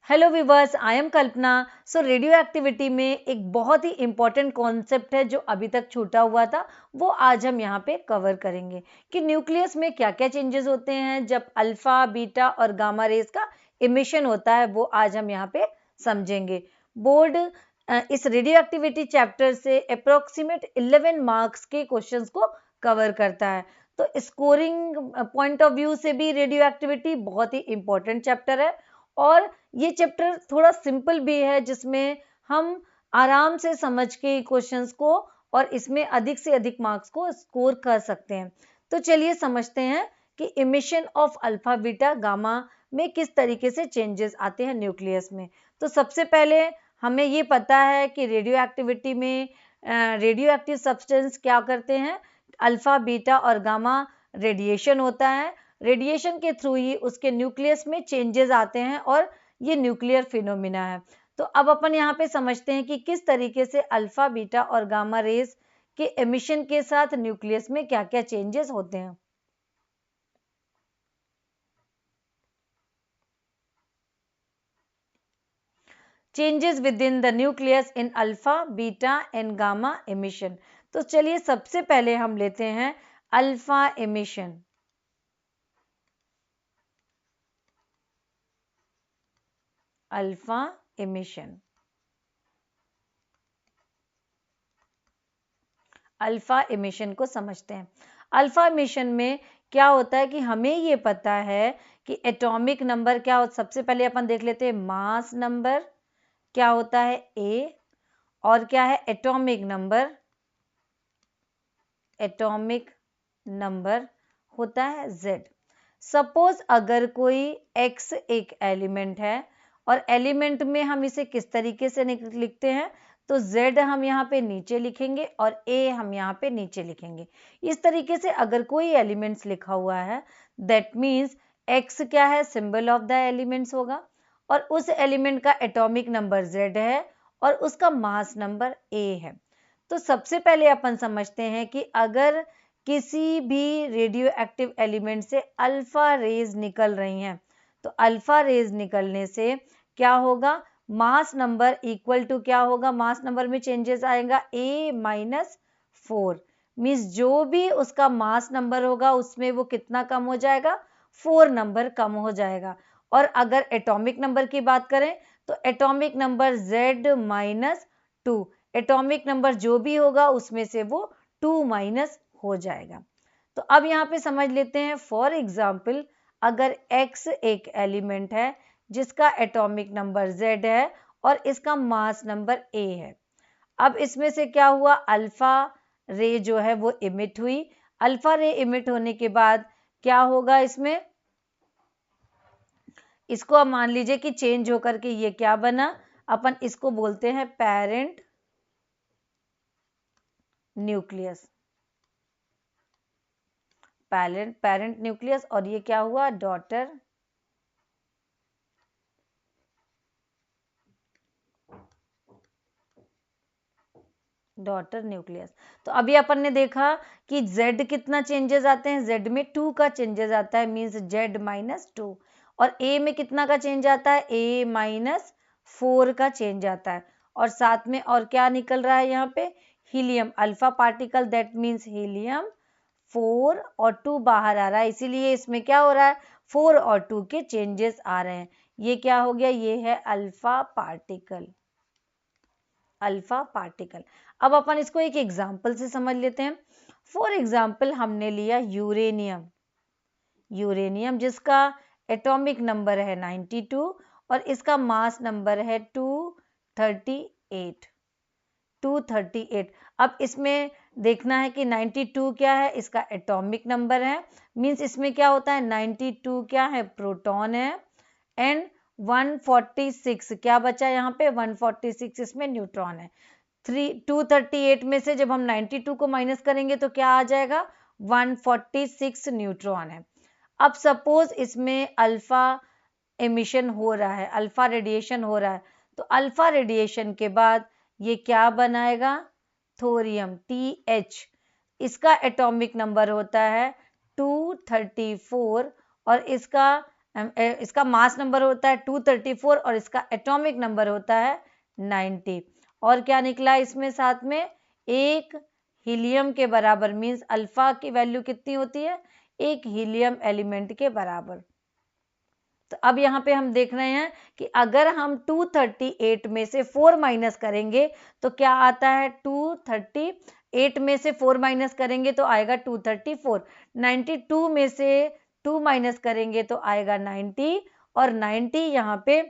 Hello viewers, I am Kalpana. So radio activity में एक बहुत ही इम्पॉर्टेंट कॉन्सेप्ट है जो अभी तक छूटा हुआ था, वो आज हम यहाँ पे कवर करेंगे कि न्यूक्लियस में क्या क्या चेंजेस होते हैं जब अल्फा, बीटा और गामा रेज का इमिशन होता है, वो आज हम यहाँ पे समझेंगे। बोर्ड इस रेडियो एक्टिविटी चैप्टर से अप्रोक्सीमेट 11 मार्क्स के क्वेश्चंस को कवर करता है। तो स्कोरिंग पॉइंट ऑफ व्यू से भी रेडियो एक्टिविटी बहुत ही इम्पोर्टेंट चैप्टर है और ये चैप्टर थोड़ा सिंपल भी है, जिसमें हम आराम से समझ के क्वेश्चंस को और इसमें अधिक से अधिक मार्क्स को स्कोर कर सकते हैं। तो चलिए समझते हैं कि emission of alpha, beta, gamma में किस तरीके से चेंजेस आते हैं न्यूक्लियस में। तो सबसे पहले हमें ये पता है कि रेडियो एक्टिविटी में रेडियो एक्टिव सब्सटेंस क्या करते हैं, अल्फा, बीटा और गामा रेडिएशन होता है। रेडिएशन के थ्रू ही उसके न्यूक्लियस में चेंजेस आते हैं और ये न्यूक्लियर फिनोमिना है। तो अब अपन यहाँ पे समझते हैं कि किस तरीके से अल्फा, बीटा और गामा रेज के एमिशन के साथ न्यूक्लियस में क्या क्या चेंजेस होते हैं। Changes with in the nucleus in alpha, beta and gamma emission. तो चलिए सबसे पहले हम लेते हैं alpha emission. Alpha emission, alpha emission को समझते हैं। अल्फा एमिशन में क्या होता है कि हमें ये पता है कि एटॉमिक नंबर क्या होता है। सबसे पहले अपन देख लेते हैं मास नंबर क्या होता है ए, और क्या है एटॉमिक नंबर। एटॉमिक नंबर होता है Z। सपोज अगर कोई X एक एलिमेंट है और एलिमेंट में हम इसे किस तरीके से लिखते हैं, तो Z हम यहाँ पे नीचे लिखेंगे और A हम यहाँ पे नीचे लिखेंगे। इस तरीके से अगर कोई एलिमेंट्स लिखा हुआ है, दैट मीन्स X क्या है, सिंबल ऑफ द एलिमेंट्स होगा और उस एलिमेंट का एटॉमिक नंबर Z है और उसका मास नंबर A है। तो सबसे पहले अपन समझते हैं कि अगर किसी भी रेडियो एक्टिव एलिमेंट से अल्फा रेज निकल रही हैं, तो अल्फा रेज निकलने से क्या होगा, मास नंबर इक्वल टू क्या होगा, मास नंबर में चेंजेस आएगा A-4। मीन्स जो भी उसका मास नंबर होगा उसमें वो कितना कम हो जाएगा, 4 नंबर कम हो जाएगा। और अगर एटॉमिक नंबर की बात करें तो atomic number Z-2, atomic number जो भी होगा उसमें से वो 2 माइनस हो जाएगा। तो अब यहाँ पे समझ लेते हैं, फॉर एग्जाम्पल अगर X एक एलिमेंट है जिसका एटॉमिक नंबर Z है और इसका मास नंबर A है। अब इसमें से क्या हुआ, अल्फा रे जो है वो इमिट हुई। अल्फा रे इमिट होने के बाद क्या होगा, इसमें इसको अब मान लीजिए कि चेंज होकर के ये क्या बना, अपन इसको बोलते हैं पेरेंट न्यूक्लियस। पेरेंट न्यूक्लियस, और ये क्या हुआ, डॉटर न्यूक्लियस। तो अभी अपन ने देखा कि Z कितना चेंजेस आते हैं, Z में 2 का चेंजेस आता है, मीन्स Z-2। और A में कितना का चेंज आता है, A-4 का चेंज आता है। और साथ में और क्या निकल रहा है यहाँ पे, helium alpha particle, that means helium 4 और 2 बाहर आ रहा है, इसीलिए इसमें क्या हो रहा है, 4 और 2 के चेंजेस आ रहे हैं। ये क्या हो गया, ये है अल्फा पार्टिकल। Alpha particle. अब अपन इसको एक एग्जाम्पल से समझ लेते हैं। फॉर एग्जाम्पल हमने लिया यूरेनियम। यूरेनियम जिसका एटॉमिक नंबर है 92 और इसका मास नंबर है 238। 238। अब इसमें देखना है कि 92 क्या है, इसका एटॉमिक नंबर है, मीन्स इसमें क्या होता है, 92 क्या है, प्रोटॉन है, एंड 146 क्या बचा यहाँ पे, 146 इसमें न्यूट्रॉन है। 238 में से जब हम 92 को माइनस करेंगे तो क्या आ जाएगा, 146 न्यूट्रॉन है। अब सपोज इसमें अल्फा एमिशन हो रहा है, अल्फा रेडिएशन हो रहा है, तो अल्फा रेडिएशन के बाद ये क्या बनाएगा, थोरियम TH। इसका एटॉमिक नंबर होता है 234 और इसका इसका मास नंबर होता है 234 और इसका एटॉमिक नंबर होता है 90। और क्या निकला इसमें साथ में, एक हीलियम के बराबर, मीन्स अल्फा की वैल्यू कितनी होती है, एक हीलियम एलिमेंट के बराबर। तो अब यहाँ पे हम देख रहे हैं कि अगर हम 238 में से 4 माइनस करेंगे तो क्या आता है, 238 में से 4 माइनस करेंगे तो आएगा 234, 92 में से 2 माइनस करेंगे तो आएगा 90, और 90 यहाँ पे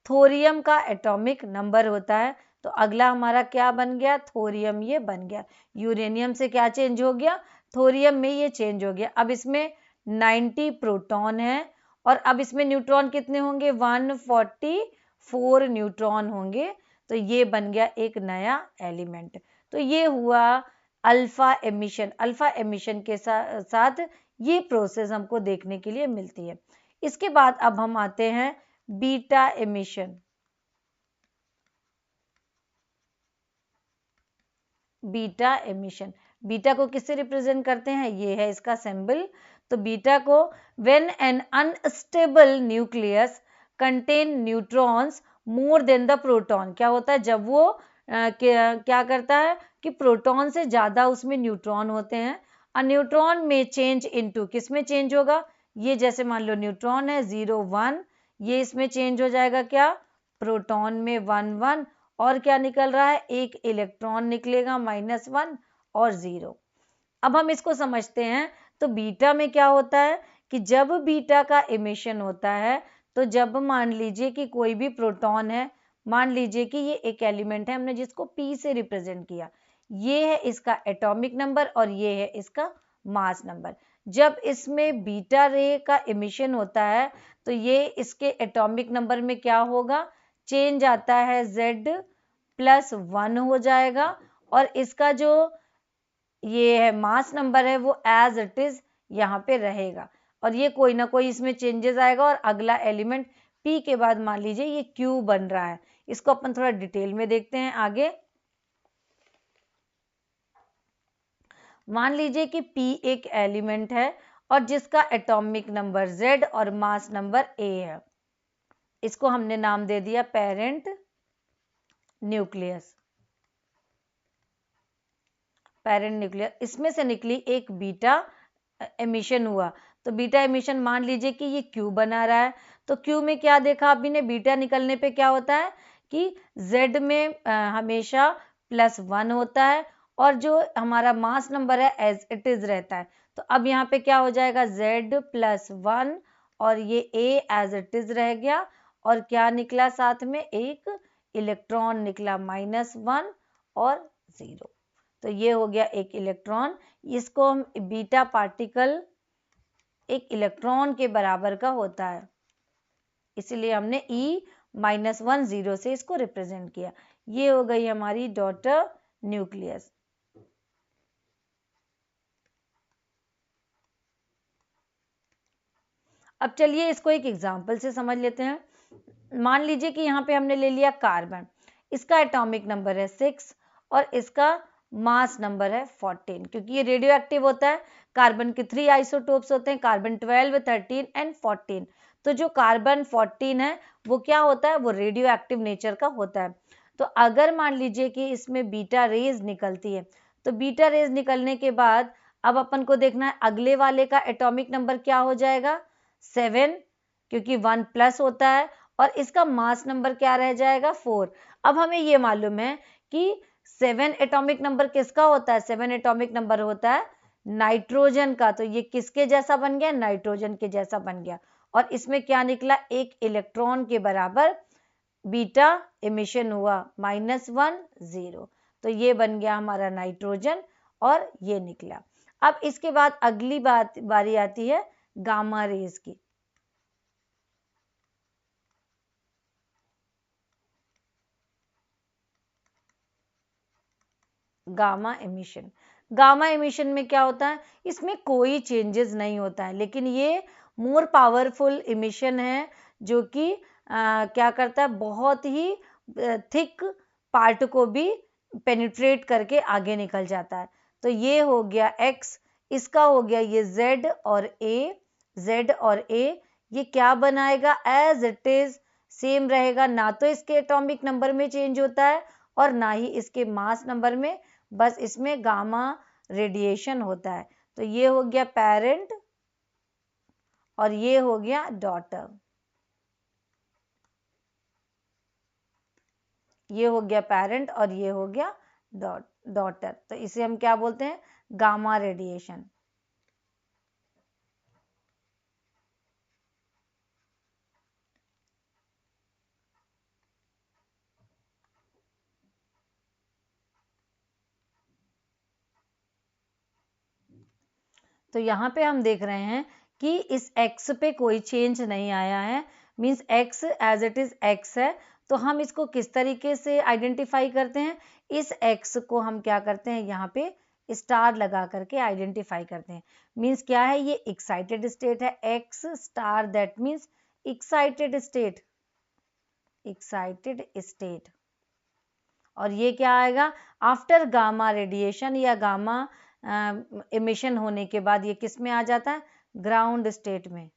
थोरियम का एटॉमिक नंबर होता है। तो अगला हमारा क्या बन गया, थोरियम ये बन गया। यूरेनियम से क्या चेंज हो गया, थोरियम में ये चेंज हो गया। अब इसमें 90 प्रोटॉन है और अब इसमें न्यूट्रॉन कितने होंगे, 144 न्यूट्रॉन होंगे। तो ये बन गया एक नया एलिमेंट। तो ये हुआ अल्फा एमिशन। अल्फा एमिशन के साथ ये प्रोसेस हमको देखने के लिए मिलती है। इसके बाद अब हम आते हैं beta emission. Beta emission, beta को किससे रिप्रेजेंट करते हैं, ये है इसका सिंबल। तो बीटा को when an unstable nucleus contain neutrons more than the proton, क्या होता है जब वो क्या करता है कि प्रोटॉन से ज्यादा उसमें न्यूट्रॉन होते हैं। अ न्यूट्रॉन में चेंज इनटू, किस में चेंज होगा, ये जैसे मान लो न्यूट्रॉन है 0 1, ये इसमें चेंज हो जाएगा क्या, प्रोटॉन में 1 1, और क्या निकल रहा है, एक इलेक्ट्रॉन निकलेगा -1 और 0। अब हम इसको समझते हैं। तो बीटा में क्या होता है कि जब बीटा का एमिशन होता है, तो जब मान लीजिए कि कोई भी प्रोटॉन है, मान लीजिए कि ये एक एलिमेंट है, हमने जिसको P से रिप्रेजेंट किया, ये है इसका एटॉमिक नंबर और ये है इसका मास नंबर। जब इसमें बीटा रे का एमिशन होता है तो ये इसके एटॉमिक नंबर में क्या होगा, चेंज आता है Z+1 हो जाएगा, और इसका जो ये है मास नंबर है वो एज इट इज यहाँ पे रहेगा, और ये कोई ना कोई इसमें चेंजेस आएगा, और अगला एलिमेंट P के बाद मान लीजिए ये Q बन रहा है। इसको अपन थोड़ा डिटेल में देखते हैं आगे। मान लीजिए कि P एक एलिमेंट है और जिसका एटॉमिक नंबर Z और मास नंबर A है। इसको हमने नाम दे दिया पेरेंट न्यूक्लियस। पेरेंट न्यूक्लियस, इसमें से निकली एक बीटा एमिशन हुआ। तो बीटा एमिशन मान लीजिए कि ये Q बना रहा है। तो Q में क्या देखा अभी ने, बीटा निकलने पे क्या होता है कि Z में हमेशा +1 होता है, और जो हमारा मास नंबर है एज इट इज रहता है। तो अब यहाँ पे क्या हो जाएगा, Z+1 और ये A एज इट इज रह गया, और क्या निकला साथ में, एक इलेक्ट्रॉन निकला -1 और 0। तो ये हो गया एक इलेक्ट्रॉन। इसको हम बीटा पार्टिकल एक इलेक्ट्रॉन के बराबर का होता है, इसलिए हमने E-1 0 से इसको रिप्रेजेंट किया। ये हो गई हमारी डॉटर न्यूक्लियस। अब चलिए इसको एक एग्जांपल से समझ लेते हैं। मान लीजिए कि यहाँ पे हमने ले लिया कार्बन, इसका एटॉमिक नंबर है 6 और इसका मास नंबर है 14, क्योंकि ये रेडियो एक्टिव होता है। कार्बन के 3 आइसोटोप्स होते हैं, कार्बन 12, 13 एंड 14। तो जो कार्बन 14 है वो क्या होता है, वो रेडियो एक्टिव नेचर का होता है। तो अगर मान लीजिए कि इसमें बीटा रेज निकलती है, तो बीटा रेज निकलने के बाद अब अपन को देखना है अगले वाले का एटॉमिक नंबर क्या हो जाएगा, 7, क्योंकि 1+ होता है, और इसका मास नंबर क्या रह जाएगा, 4। अब हमें ये मालूम है कि 7 एटॉमिक नंबर किसका होता है, 7 एटॉमिक नंबर होता है नाइट्रोजन का। तो ये किसके जैसा बन गया, नाइट्रोजन के जैसा बन गया, और इसमें क्या निकला, एक इलेक्ट्रॉन के बराबर बीटा एमिशन हुआ, -1 0। तो ये बन गया हमारा नाइट्रोजन, और ये निकला। अब इसके बाद अगली बारी आती है गामा रेज की। गामा एमिशन, गामा एमिशन में क्या होता है, इसमें कोई चेंजेस नहीं होता है, लेकिन ये मोर पावरफुल एमिशन है, जो कि क्या करता है, बहुत ही थिक पार्ट को भी पेनिट्रेट करके आगे निकल जाता है। तो ये हो गया X, इसका हो गया ये Z और A, Z और A, ये क्या बनाएगा, एज इट इज सेम रहेगा, ना तो इसके एटॉमिक नंबर में चेंज होता है और ना ही इसके मास नंबर में, बस इसमें गामा रेडिएशन होता है। तो ये हो गया पेरेंट और ये हो गया डॉटर, ये हो गया पेरेंट और ये हो गया डॉटर। तो इसे हम क्या बोलते हैं, गामा रेडिएशन। तो यहाँ पे हम देख रहे हैं कि इस x पे कोई चेंज नहीं आया है, means x as it is x है। तो हम इसको किस तरीके से आइडेंटिफाई करते हैं, इस x को हम क्या करते हैं, यहाँ पे स्टार लगा करके आइडेंटिफाई करते हैं। मीन्स क्या है, ये एक्साइटेड स्टेट है, x star, that means excited state, excited state. और ये क्या आएगा, आफ्टर गामा रेडिएशन या गामा एमिशन होने के बाद ये किस में आ जाता है, ग्राउंड स्टेट में,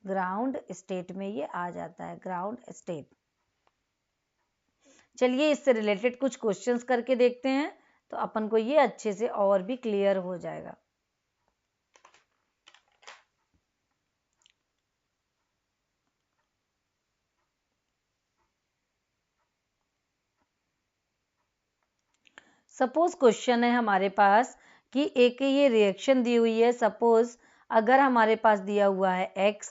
ग्राउंड स्टेट में ये आ जाता है, ग्राउंड स्टेट। चलिए इससे रिलेटेड कुछ क्वेश्चंस करके देखते हैं, तो अपन को ये अच्छे से और भी क्लियर हो जाएगा। सपोज क्वेश्चन है हमारे पास कि एक ये रिएक्शन दी हुई है, सपोज अगर हमारे पास दिया हुआ है x,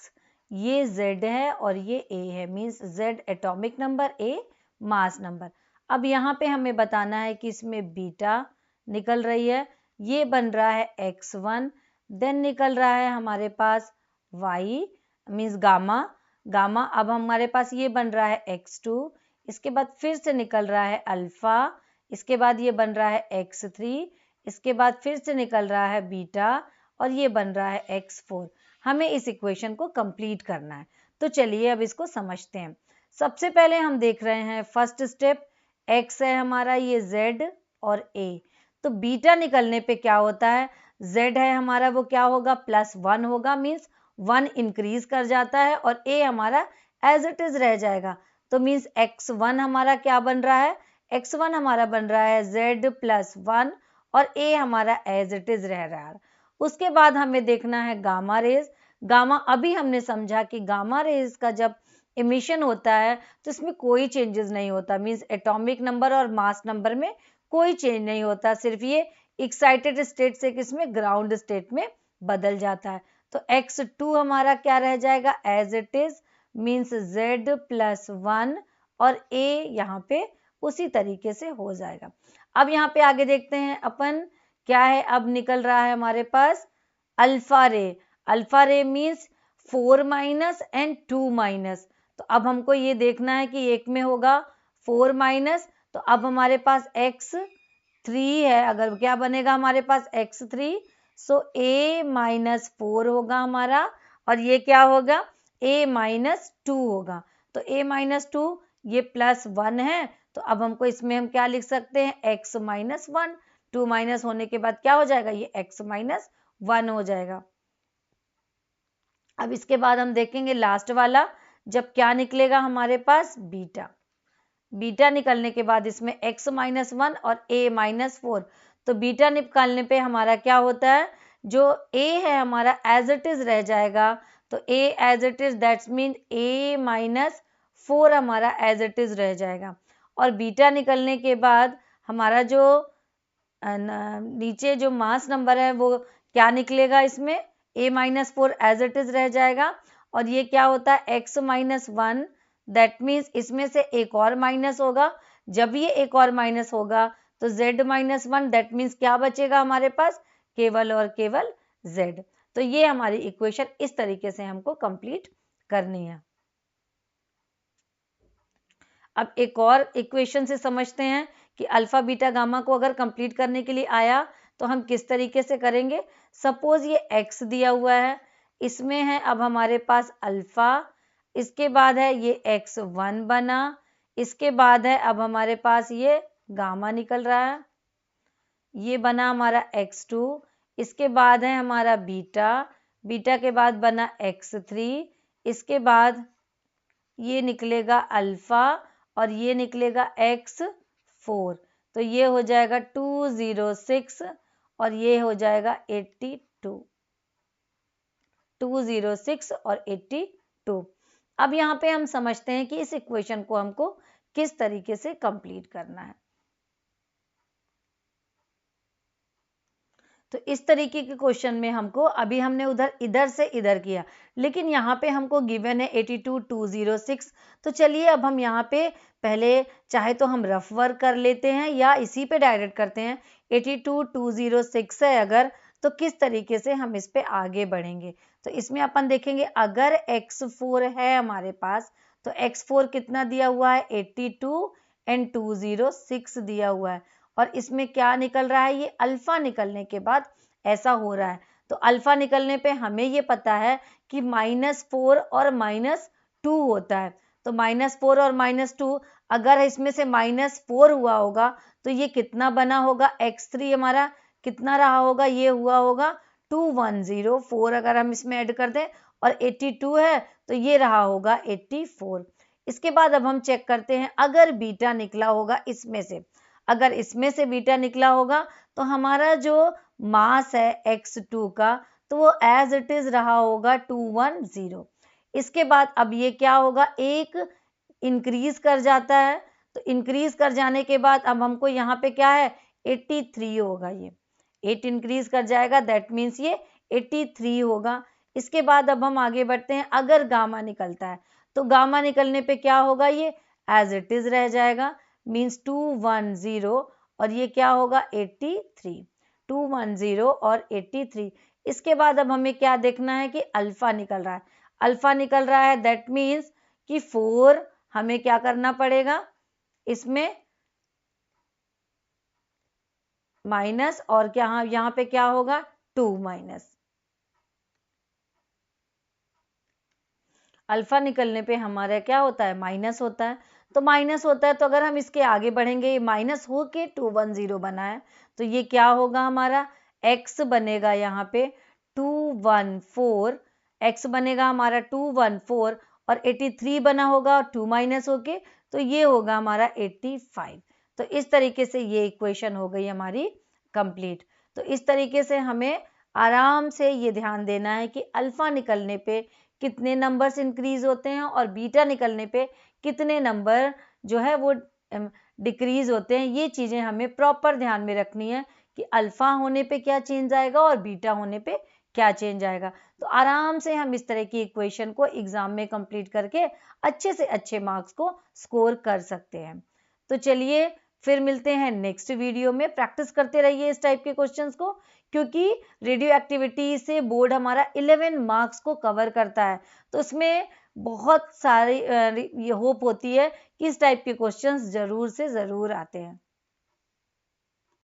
ये z है और ये a है, means z atomic number, a mass number. अब यहाँ पे हमें बताना है कि इसमें बीटा निकल रही है, ये बन रहा है x1, देन निकल रहा है हमारे पास y मीन्स गामा, गामा अब हमारे पास ये बन रहा है x2, इसके बाद फिर से निकल रहा है अल्फा, इसके बाद ये बन रहा है x3, इसके बाद फिर से निकल रहा है बीटा और ये बन रहा है x4। हमें इस इक्वेशन को कंप्लीट करना है, तो चलिए अब इसको समझते हैं। सबसे पहले हम देख रहे हैं फर्स्ट स्टेप, x है हमारा ये z और a, तो बीटा निकलने पे क्या होता है, z है हमारा वो क्या होगा, +1 होगा, मीन्स 1 इंक्रीज कर जाता है और a हमारा एज इट इज रह जाएगा। तो मीन्स x1 हमारा क्या बन रहा है, x1 हमारा बन रहा है z+1 और a हमारा एज इट इज रह रहा है। उसके बाद हमें देखना है गामा रेज। गामा अभी हमने समझा कि गामा रेज का जब इमिशन होता है तो इसमें कोई चेंजेस नहीं होता, मीन्स एटॉमिक नंबर और मास नंबर में कोई चेंज नहीं होता, सिर्फ ये एक्साइटेड स्टेट से किसमें, ग्राउंड स्टेट में बदल जाता है। तो x2 हमारा क्या रह जाएगा, as it is, means z+1 और a यहाँ पे उसी तरीके से हो जाएगा। अब यहाँ पे आगे देखते हैं अपन क्या है, अब निकल रहा है हमारे पास alpha ray. Alpha ray means 4- and 2-। तो अब हमको ये देखना है कि एक में होगा 4-, तो अब हमारे पास x3 है, अगर क्या बनेगा हमारे पास x3, सो a-4 होगा हमारा और ये क्या होगा, a-2 होगा। तो a-2 ये +1 है, तो अब हमको इसमें हम क्या लिख सकते हैं, x-1, 2 माइनस होने के बाद क्या हो जाएगा, ये x-1 हो जाएगा। अब इसके बाद हम देखेंगे लास्ट वाला, जब क्या निकलेगा हमारे पास, बीटा। बीटा निकलने के बाद इसमें x-1 और a-4, तो बीटा निकालने पे हमारा क्या होता है, जो a है हमारा एज इट इज रह जाएगा, तो a as it is, that's mean a-4 हमारा एज इट इज रह जाएगा। और बीटा निकलने के बाद हमारा जो नीचे जो मास नंबर है वो क्या निकलेगा, इसमें a-4 एज इट इज रह जाएगा। और ये क्या होता है, x-1, दैट मीन्स इसमें से एक और माइनस होगा, जब ये एक और माइनस होगा तो z-1, दैट मीन्स क्या बचेगा हमारे पास, केवल और केवल z। तो ये हमारी इक्वेशन इस तरीके से हमको कंप्लीट करनी है। अब एक और इक्वेशन से समझते हैं कि अल्फा बीटा गामा को अगर कंप्लीट करने के लिए आया तो हम किस तरीके से करेंगे। सपोज ये x दिया हुआ है, इसमें है अब हमारे पास अल्फा, इसके बाद है ये x1 बना, इसके बाद है अब हमारे पास ये गामा निकल रहा है, ये बना हमारा x2, इसके बाद है हमारा बीटा, बीटा के बाद बना x3, इसके बाद ये निकलेगा अल्फ़ा और ये निकलेगा x4, तो ये हो जाएगा 206 और ये हो जाएगा 82, 206 और 82। अब यहाँ पे हम समझते हैं कि इस इक्वेशन को हमको किस तरीके से कंप्लीट करना है। तो इस तरीके के क्वेश्चन में हमको, अभी हमने इधर से इधर किया, लेकिन यहाँ पे हमको गिवन है 82 206। तो चलिए अब हम यहाँ पे पहले चाहे तो हम रफ वर्क कर लेते हैं या इसी पे डायरेक्ट करते हैं। 82 206 है अगर, तो किस तरीके से हम इस पे आगे बढ़ेंगे। तो इसमें अपन देखेंगे, अगर x4 है हमारे पास, तो x4 कितना दिया हुआ है 82 एंड 206 दिया हुआ है, और इसमें क्या निकल रहा है, ये अल्फा निकलने के बाद ऐसा हो रहा है। तो अल्फा निकलने पे हमें ये पता है कि -4 और -2 होता है। तो -4 और -2, अगर इसमें से -4 हुआ होगा तो ये कितना बना होगा, x3 हमारा कितना रहा होगा, ये हुआ होगा 2104 अगर हम इसमें ऐड कर दें, और 82 है तो ये रहा होगा 84। इसके बाद अब हम चेक करते हैं, अगर बीटा निकला होगा इसमें से, अगर इसमें से बीटा निकला होगा तो हमारा जो मास है x2 का, तो वो एज इट इज रहा होगा 210। इसके बाद अब ये क्या होगा, एक इंक्रीज कर जाता है, तो इंक्रीज कर जाने के बाद अब हमको यहाँ पे क्या है 83 होगा, ये 8 इंक्रीज कर जाएगा, दैट मीन्स ये 83 होगा। इसके बाद अब हम आगे बढ़ते हैं, अगर गामा निकलता है तो गामा निकलने पे क्या होगा, ये एज इट इज रह जाएगा, मीन्स 210 और ये क्या होगा 83, 210 और 83। इसके बाद अब हमें क्या देखना है कि अल्फा निकल रहा है, अल्फा निकल रहा है, दैट मीन्स कि 4 हमें क्या करना पड़ेगा, इसमें माइनस, और क्या यहाँ पे क्या होगा 2 माइनस, अल्फा निकलने पे हमारा क्या होता है माइनस होता है। तो माइनस होता है तो अगर हम इसके आगे बढ़ेंगे, ये माइनस हो के 210 बना है, तो ये क्या होगा हमारा x बनेगा यहाँ पे 214, x बनेगा हमारा 214 और 83 बना होगा 2 माइनस होके, तो ये होगा हमारा 85। तो इस तरीके से ये इक्वेशन हो गई हमारी कंप्लीट। तो इस तरीके से हमें आराम से ये ध्यान देना है कि अल्फा निकलने पे कितने नंबर्स इंक्रीज होते हैं और बीटा निकलने पे कितने नंबर जो है वो डिक्रीज होते हैं। ये चीज़ें हमें प्रॉपर ध्यान में रखनी है कि अल्फा होने पे क्या चेंज आएगा और बीटा होने पे क्या चेंज आएगा। तो आराम से हम इस तरह की इक्वेशन को एग्जाम में कंप्लीट करके अच्छे से अच्छे मार्क्स को स्कोर कर सकते हैं। तो चलिए फिर मिलते हैं नेक्स्ट वीडियो में। प्रैक्टिस करते रहिए इस टाइप के क्वेश्चंस को, क्योंकि रेडियो एक्टिविटी से बोर्ड हमारा 11 मार्क्स को कवर करता है, तो उसमें बहुत सारी ये होप होती है कि इस टाइप के क्वेश्चंस जरूर से ज़रूर आते हैं।